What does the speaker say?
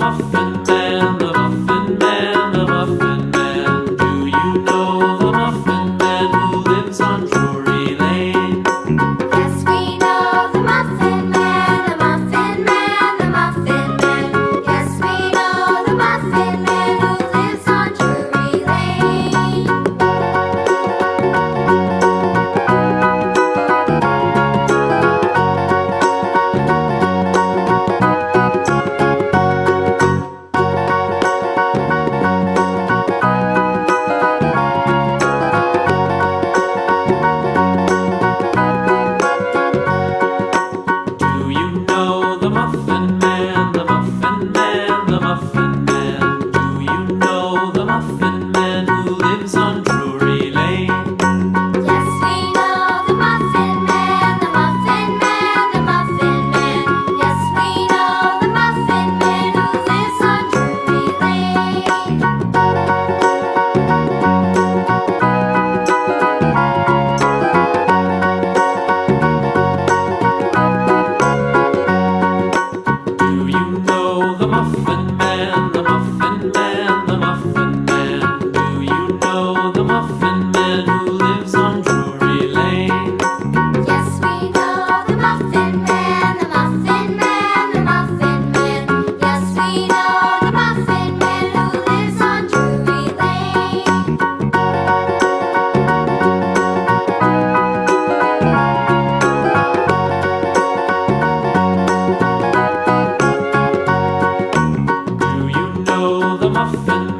Muffin Man, the Muffin Man, the Muffin Man. Do you know the Muffin Man who lives on Drury Lane? Yes, we know the Muffin Man, the Muffin Man, the Muffin Man. Yes, we know the Muffin Man who lives on Drury Lane. Do you know the Muffin Man, the Muffin Man, the Muffin Man? Do you know the Muffin Man who lives on Drury Lane? Yes, we know the Muffin Man, the Muffin Man, the Muffin Man. Yes, we know the Muffin Man who lives on Drury Lane. Do you know the Muffin Man, the Muffin Man, the Muffin Man? Do you know the Muffin Man who lives on Drury Lane? Yes, we know the Muffin Man, the Muffin Man, the Muffin Man. Yes, we know the Muffin Man who lives on Drury Lane. Do you know the Muffin